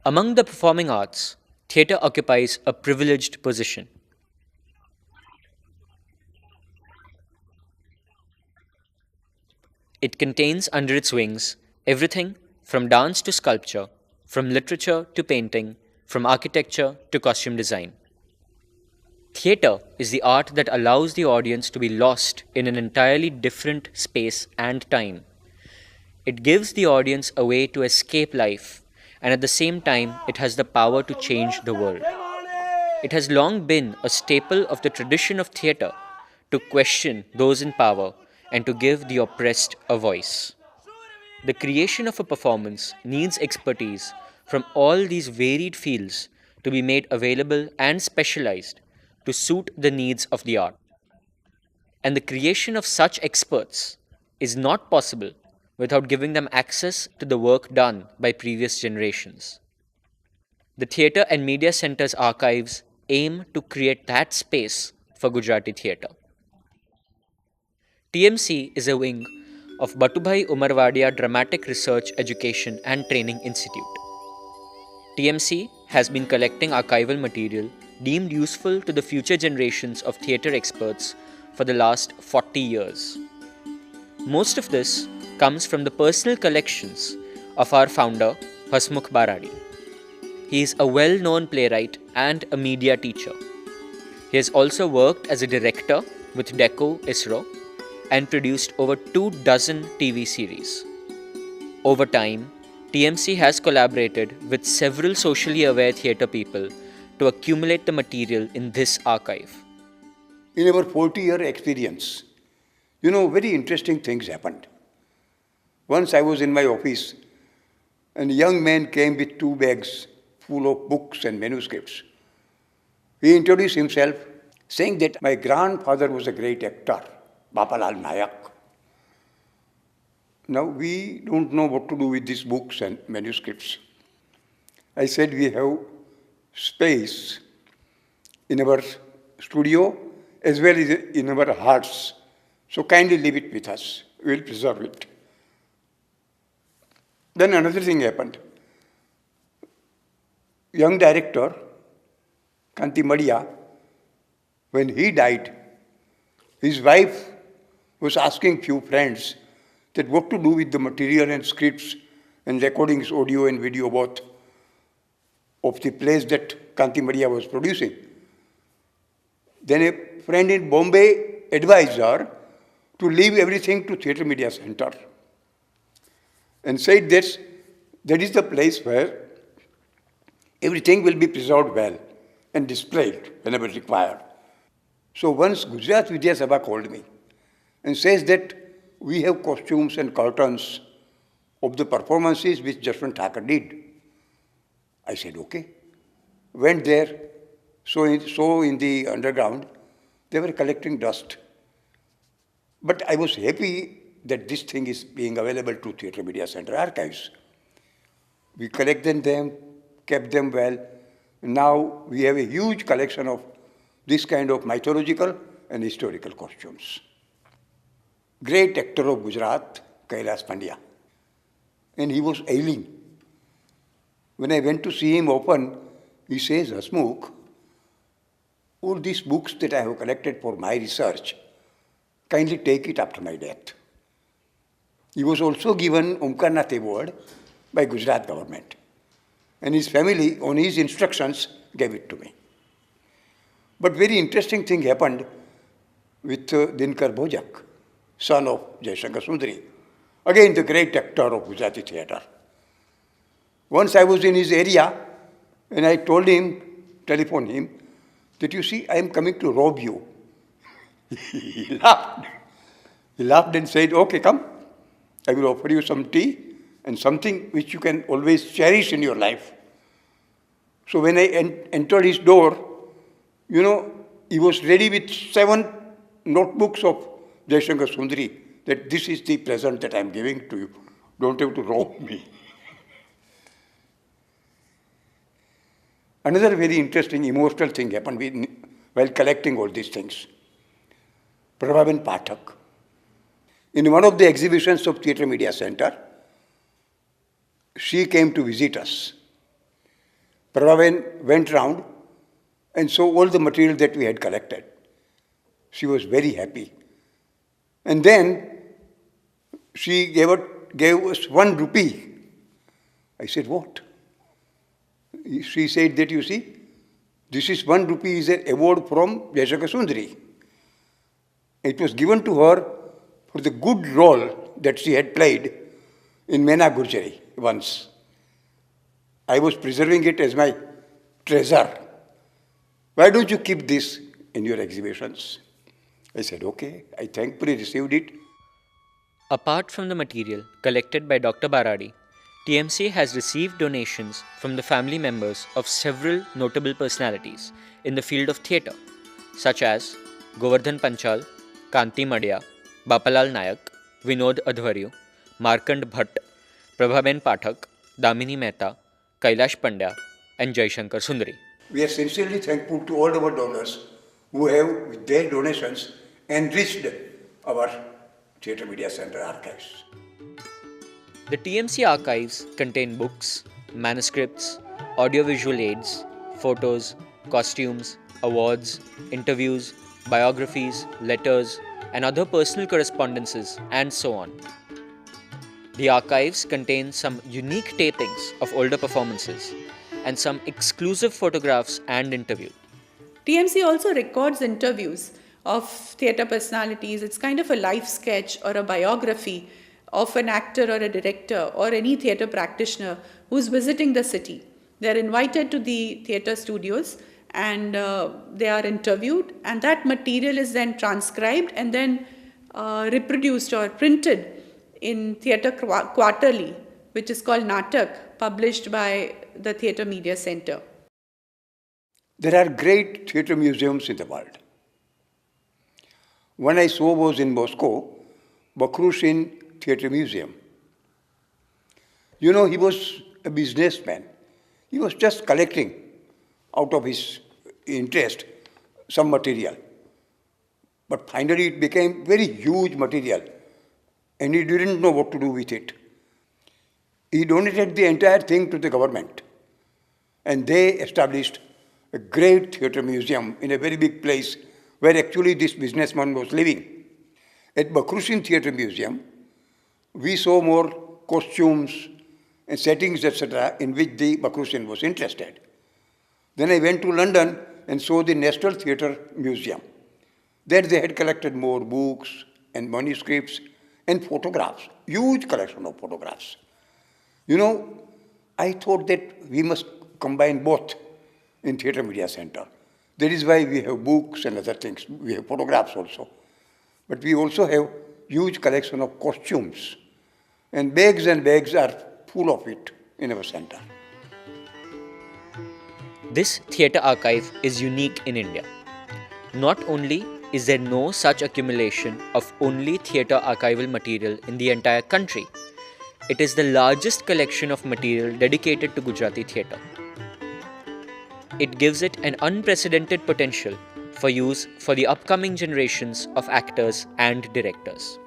Among the performing arts, theatre occupies a privileged position. It contains under its wings everything from dance to sculpture, from literature to painting, from architecture to costume design. Theatre is the art that allows the audience to be lost in an entirely different space and time. It gives the audience a way to escape life, and at the same time, it has the power to change the world. It has long been a staple of the tradition of theatre to question those in power and to give the oppressed a voice. The creation of a performance needs expertise from all these varied fields to be made available and specialized to suit the needs of the art. And the creation of such experts is not possible without giving them access to the work done by previous generations. The Theatre and Media Centre's archives aim to create that space for Gujarati theatre. TMC is a wing of Batubhai Umarwadia Dramatic Research Education and Training Institute. TMC has been collecting archival material deemed useful to the future generations of theatre experts for the last 40 years. Most of this comes from the personal collections of our founder, Hasmukh Baradi. He is a well-known playwright and a media teacher. He has also worked as a director with Deco ISRO and produced over 24 TV series. Over time, TMC has collaborated with several socially aware theatre people to accumulate the material in this archive. In our 40-year experience, very interesting things happened. Once I was in my office, and a young man came with 2 bags full of books and manuscripts. He introduced himself, saying that my grandfather was a great actor, Bapalal Nayak. Now, we don't know what to do with these books and manuscripts. I said, we have space in our studio as well as in our hearts. So kindly leave it with us. We will preserve it. Then another thing happened. Young director, Kanti Madia, when he died, his wife was asking few friends that what to do with the material and scripts and recordings, audio and video both, of the plays that Kanti Madia was producing. Then a friend in Bombay advised her to leave everything to Theatre Media Center and said that is the place where everything will be preserved well and displayed whenever required. So once Gujarat Vidya Sabha called me and says that we have costumes and curtains of the performances which Jaswant Thakur did. I said, okay. Went there, so in the underground, they were collecting dust. But I was happy that this thing is being available to Theatre Media Center archives. We collected them, kept them well. Now we have a huge collection of this kind of mythological and historical costumes. Great actor of Gujarat, Kailas Pandya. And he was ailing. When I went to see him open, he says, Hasmukh, all these books that I have collected for my research, kindly take it after my death. He was also given Omkarnath Award by Gujarat government. And his family, on his instructions, gave it to me. But very interesting thing happened with Dinkar Bhojak, son of Jaishankar Sundari. Again, the great actor of Gujarati theatre. Once I was in his area, and I told him, telephoned him, that you see, I am coming to rob you. He laughed. He laughed and said, okay, come. I will offer you some tea and something which you can always cherish in your life. So when I entered his door, he was ready with 7 notebooks of Jaishankar Sundari, that this is the present that I am giving to you. Don't have to rob me. Another very interesting, emotional thing happened while collecting all these things. Prabhaben Pathak. In one of the exhibitions of Theatre Media Center, she came to visit us. Prabha went round and saw all the material that we had collected. She was very happy. And then she gave us 1 rupee. I said, what? She said that, you see, this is 1 rupee is an award from Jayashankar Sundari. It was given to her for the good role that she had played in Mena Gurjari once. I was preserving it as my treasure. Why don't you keep this in your exhibitions? I said, okay. I thankfully received it. Apart from the material collected by Dr. Baradi, TMC has received donations from the family members of several notable personalities in the field of theatre, such as Govardhan Panchal, Kanti Madhya, Bapalal Nayak, Vinod Adhwaryu, Markand Bhatt, Prabhaben Pathak, Damini Mehta, Kailash Pandya, and Jaishankar Sundari. We are sincerely thankful to all our donors who have, with their donations, enriched our Theatre Media Center archives. The TMC archives contain books, manuscripts, audiovisual aids, photos, costumes, awards, interviews, biographies, letters, and other personal correspondences, and so on. The archives contain some unique tapings of older performances and some exclusive photographs and interviews. TMC also records interviews of theatre personalities. It's kind of a life sketch or a biography of an actor or a director or any theatre practitioner who's visiting the city. They're invited to the theatre studios and they are interviewed, and that material is then transcribed and then reproduced or printed in Theatre Quarterly, which is called Natak, published by the Theatre Media Center. There are great theatre museums in the world. One I saw was in Moscow, Bakrushin Theatre Museum. You know, he was a businessman. He was just collecting out of his interest some material. But finally it became very huge material and he didn't know what to do with it. He donated the entire thing to the government and they established a great theatre museum in a very big place where actually this businessman was living. At Bakrushin Theatre Museum, we saw more costumes and settings, etc., in which the Bakrushin was interested. Then I went to London and saw the National Theatre Museum. There they had collected more books and manuscripts and photographs, huge collection of photographs. You know, I thought that we must combine both in Theatre Media Center. That is why we have books and other things. We have photographs also. But we also have huge collection of costumes. And bags are full of it in our center. This theatre archive is unique in India. Not only is there no such accumulation of only theatre archival material in the entire country, it is the largest collection of material dedicated to Gujarati theatre. It gives it an unprecedented potential for use for the upcoming generations of actors and directors.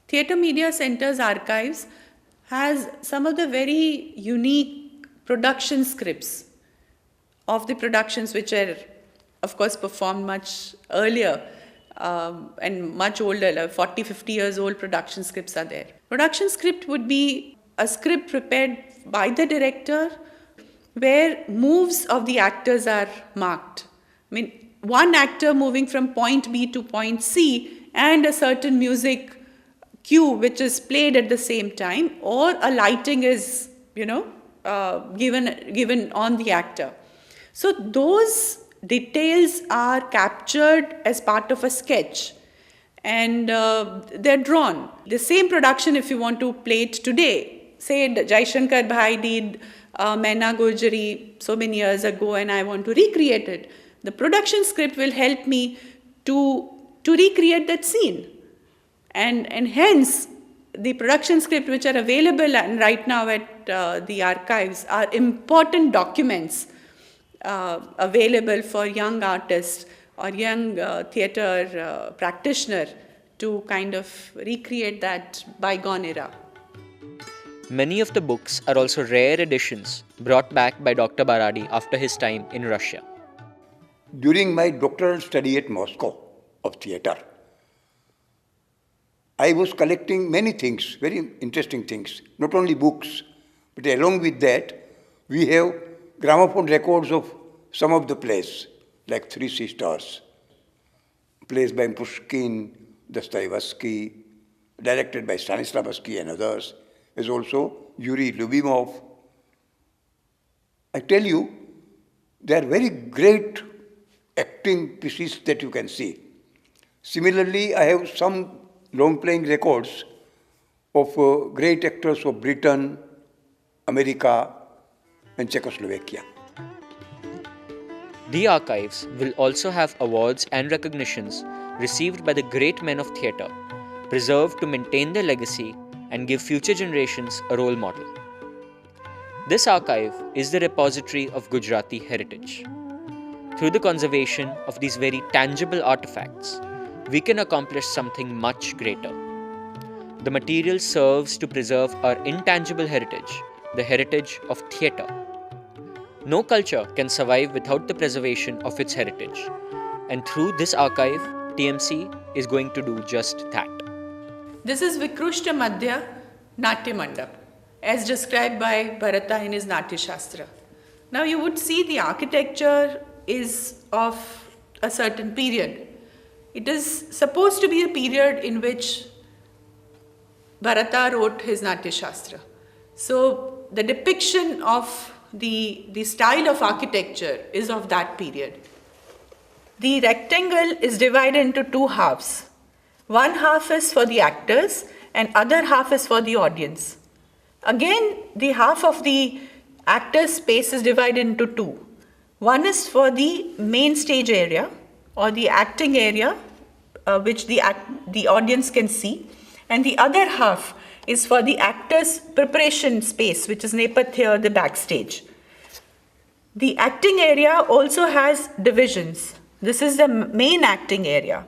Theatre Media Center's archives has some of the very unique production scripts of the productions which are, of course, performed much earlier and much older, like 40, 50 years old production scripts are there. Production script would be a script prepared by the director where moves of the actors are marked. I mean, one actor moving from point B to point C and a certain music cue which is played at the same time, or a lighting is, given on the actor. So those details are captured as part of a sketch and they're drawn. The same production, if you want to play it today, say Jaishankar Bhai did Mena Gurjari so many years ago and I want to recreate it. The production script will help me to recreate that scene. And hence, the production script which are available and right now at the archives are important documents available for young artists or young theatre practitioner to kind of recreate that bygone era. Many of the books are also rare editions brought back by Dr. Baradi after his time in Russia. During my doctoral study at Moscow of theatre, I was collecting many things, very interesting things, not only books, but along with that, we have gramophone records of some of the plays, like Three Sisters, plays by Pushkin, Dostoevsky, directed by Stanislavski and others, as also Yuri Lyubimov. I tell you, they are very great acting pieces that you can see. Similarly, I have some long-playing records of great actors of Britain, America, and Czechoslovakia. The archives will also have awards and recognitions received by the great men of theatre, preserved to maintain their legacy and give future generations a role model. This archive is the repository of Gujarati heritage. Through the conservation of these very tangible artifacts, we can accomplish something much greater. The material serves to preserve our intangible heritage, the heritage of theatre. No culture can survive without the preservation of its heritage, and through this archive, TMC is going to do just that. This is Vikrushta Madhya Natya Mandap, as described by Bharata in his Natya Shastra. Now you would see the architecture is of a certain period. It is supposed to be a period in which Bharata wrote his Natya Shastra. So the depiction of the style of architecture is of that period. The rectangle is divided into two halves. One half is for the actors and other half is for the audience. Again, the half of the actors' space is divided into two. One is for the main stage area or the acting area, which the audience can see, and the other half is for the actors' preparation space, which is Nepathya, the backstage. The acting area also has divisions. This is the main acting area,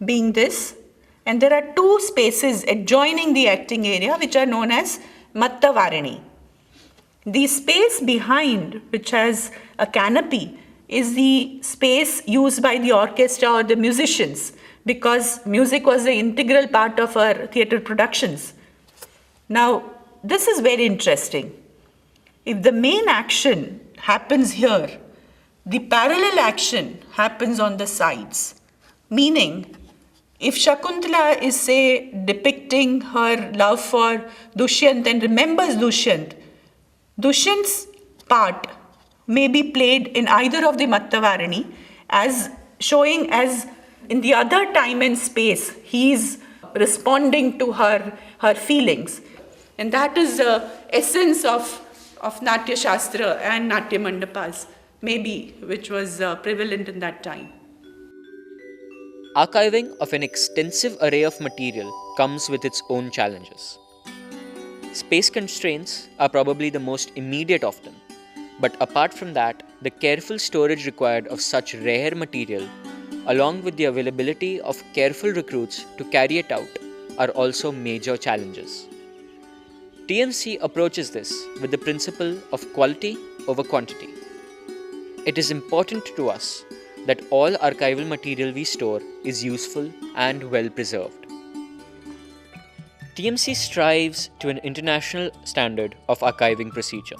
being this, and there are two spaces adjoining the acting area which are known as Mattavarani. The space behind, which has a canopy, is the space used by the orchestra or the musicians, because music was the integral part of our theatre productions. Now, this is very interesting. If the main action happens here, the parallel action happens on the sides. Meaning, if Shakuntala is, say, depicting her love for Dushyant and remembers Dushyant, Dushyant's part may be played in either of the Mattavarani as showing as in the other time and space he is responding to her feelings. And that is the essence of Natya Shastra and Natya Mandapas, maybe, which was prevalent in that time. Archiving of an extensive array of material comes with its own challenges. Space constraints are probably the most immediate of them, but apart from that, the careful storage required of such rare material, along with the availability of careful recruits to carry it out, are also major challenges. TMC approaches this with the principle of quality over quantity. It is important to us that all archival material we store is useful and well preserved. TMC strives to an international standard of archiving procedure.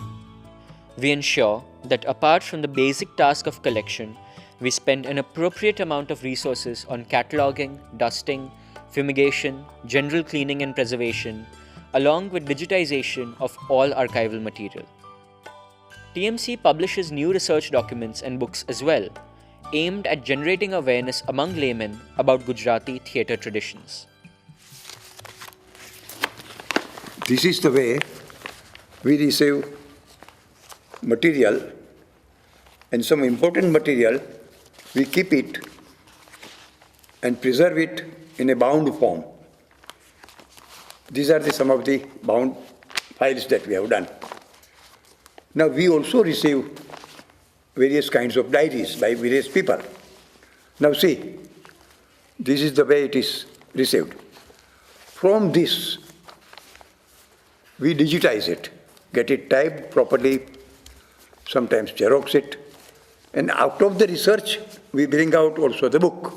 We ensure that apart from the basic task of collection, we spend an appropriate amount of resources on cataloguing, dusting, fumigation, general cleaning and preservation, along with digitization of all archival material. TMC publishes new research documents and books as well, aimed at generating awareness among laymen about Gujarati theatre traditions. This is the way we receive material, and some important material, we keep it and preserve it in a bound form. These are some of the bound files that we have done. Now we also receive various kinds of diaries by various people. Now see, this is the way it is received. From this, We digitize it, get it typed properly, sometimes Xerox it, and out of the research, we bring out also the book.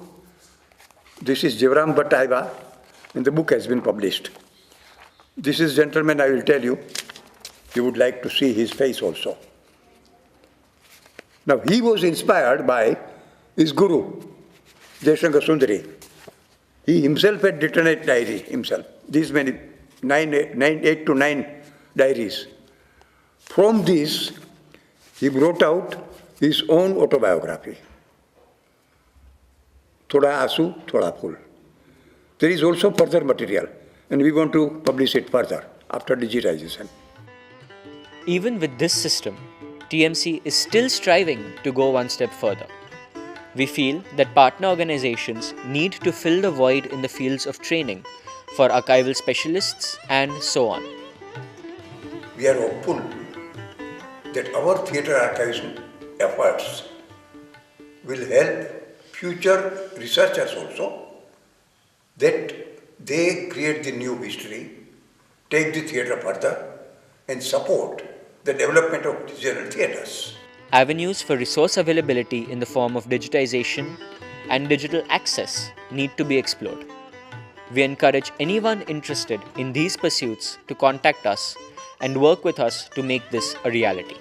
This is Jivram Bhattaiva, and the book has been published. This is gentleman, I will tell you, you would like to see his face also. Now, he was inspired by his guru, Jaishankar Sundari. He himself had written a diary himself, these many, 8 to 9 diaries. From this, he brought out his own autobiography. Thoda Asu, Thoda Phul. There is also further material, and we want to publish it further after digitization. Even with this system, TMC is still striving to go one step further. We feel that partner organizations need to fill the void in the fields of training for archival specialists and so on. We are hopeful that our theatre archives efforts will help future researchers also, that they create the new history, take the theatre further, and support the development of regional theatres. Avenues for resource availability in the form of digitization and digital access need to be explored. We encourage anyone interested in these pursuits to contact us and work with us to make this a reality.